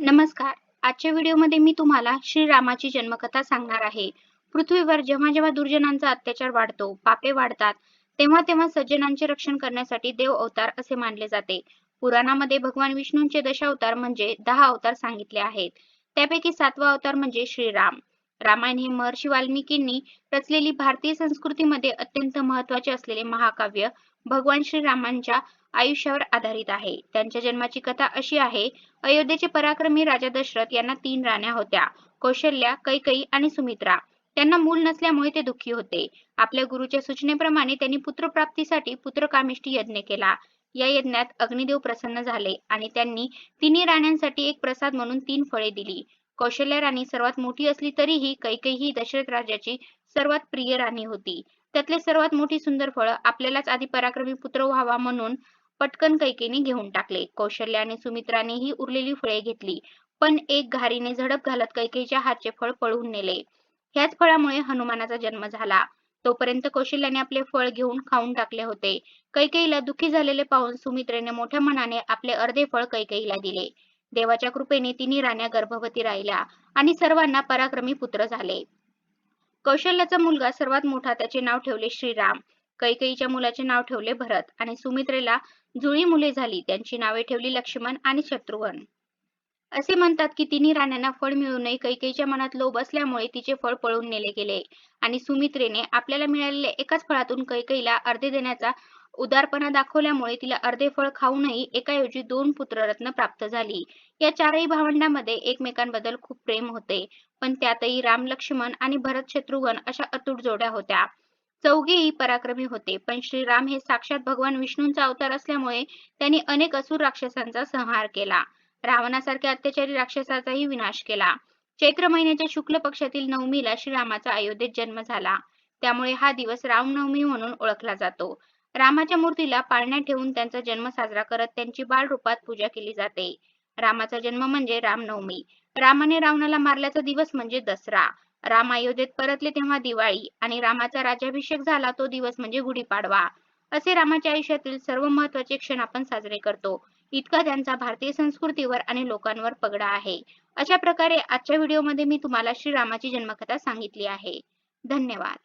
नमस्कार. आजच्या व्हिडिओमध्ये मी तुम्हाला श्रीरामाची जन्मकथा सांगणार आहे. पृथ्वीवर जेव्हा जेव्हा दुर्जनांचा अत्याचार वाढतो, पापे वाढतात, तेव्हा तेव्हा सज्जनांचे रक्षण करण्यासाठी देव अवतार असे मानले जाते. पुराणामध्ये भगवान विष्णूंचे दशावतार म्हणजे 10 अवतार सांगितले आहेत. त्यापैकी 7वा अवतार म्हणजे श्रीराम. रामायण हे महर्षी वाल्मिकींनी रचलेली भारतीय संस्कृतीमध्ये अत्यंत महत्त्वाचे असलेले महाकाव्य भगवान श्रीरामांच्या आयुष्यावर आधारित आहे. त्यांच्या जन्माची कथा अशी आहे. अयोध्येचे पराक्रमी राजा दशरथ यांना 3 राण्या होत्या, कौशल्या, कैकेयी आणि सुमित्रा. त्यांना मूल नसल्यामुळे ते दुःखी होते. आपल्या गुरुच्या सूचनेप्रमाणे त्यांनी पुत्रप्राप्तीसाठी पुत्रकामेष्टी यज्ञ केला. या यज्ञात अग्निदेव प्रसन्न झाले आणि त्यांनी तिन्ही राण्यांसाठी एक प्रसाद म्हणून 3 फळे दिली. कौशल्या राणी सर्वात मोठी असली तरीही कैकेयी ही दशरथ राजाची सर्वात प्रिय राणी होती. त्यातले सर्वात मोठी सुंदर फळ आपल्यालाच आधी पराक्रमी पुत्र व्हावा म्हणून पटकन कैकेयीने घेऊन टाकले. कौशल्या आणि सुमित्रानेही उरलेली फळे घेतली, पण एक घारीने झडप घालत कैकेयीच्या हातचे फळ पळवून नेले. ह्याच फळामुळे हनुमानाचा जन्म झाला. तोपर्यंत कौशल्याने आपले फळ घेऊन खाऊन टाकले होते. कैकेयीला दुःखी झालेले पाहून सुमित्रेने मोठ्या मनाने आपले अर्धे फळ कैकेयीला दिले. देवाच्या कृपेने तिन्ही राण्या गर्भवती राहिल्या आणि सर्वांना पराक्रमी पुत्र झाले. कौशल्याचा मुलगा सर्वात मोठा, त्याचे नाव ठेवले श्रीराम. कैकेयीच्या मुलाचे नाव ठेवले भरत आणि सुमित्रेला जुळी मुले झाली. त्यांची नावे ठेवली लक्ष्मण आणि शत्रुघ्न. असे म्हणतात की तिन्ही राण्यांना फळ मिळूनही कैकेयीच्या मनात लोभ असल्यामुळे तिचे फळ पळवून नेले गेले आणि सुमित्रेने आपल्याला मिळालेल्या एकाच फळातून कैकेयीला अर्धे देण्याचा उदारपणा दाखवल्यामुळे तिला अर्धे फळ खाऊनही एकाऐवजी 2 पुत्ररत्न प्राप्त झाली. या चारही भावंडांमध्ये एकमेकांबद्दल खूप प्रेम होते, पण त्यातही राम, लक्ष्मण आणि भरत शत्रुघ्न अशा अतूट जोड्या होत्या. चौघेही पराक्रमी होते, पण श्रीराम हे साक्षात भगवान विष्णूंचा अवतार असल्यामुळे त्यांनी अनेक असुर राक्षसांचा संहार केला. रावणासारख्या अत्याचारी राक्षसाचाही विनाश केला. चैत्र महिन्याच्या शुक्ल पक्षातील नवमीला श्रीरामाचा अयोध्येत जन्म झाला. त्यामुळे हा दिवस रामनवमी म्हणून ओळखला जातो. रामाच्या मूर्तीला पाळण्यात ठेवून त्यांचा जन्म साजरा करत त्यांची बाळ रूपात पूजा केली जाते. रामाचा जन्म म्हणजे रामनवमी. रामाने रावणाला मारल्याचा दिवस म्हणजे दसरा. राम अयोध्येत परतले तेव्हा दिवाळी आणि रामाचा राज्याभिषेक झाला तो दिवस म्हणजे गुढीपाडवा. असे रामाच्या आयुष्यातील सर्व महत्त्वाचे क्षण आपण साजरे करतो. इतका त्यांचा भारतीय संस्कृतीवर आणि लोकांवर पगडा आहे. अशा प्रकारे आजच्या व्हिडिओमध्ये मी तुम्हाला श्रीरामाची जन्मकथा सांगितली आहे. धन्यवाद.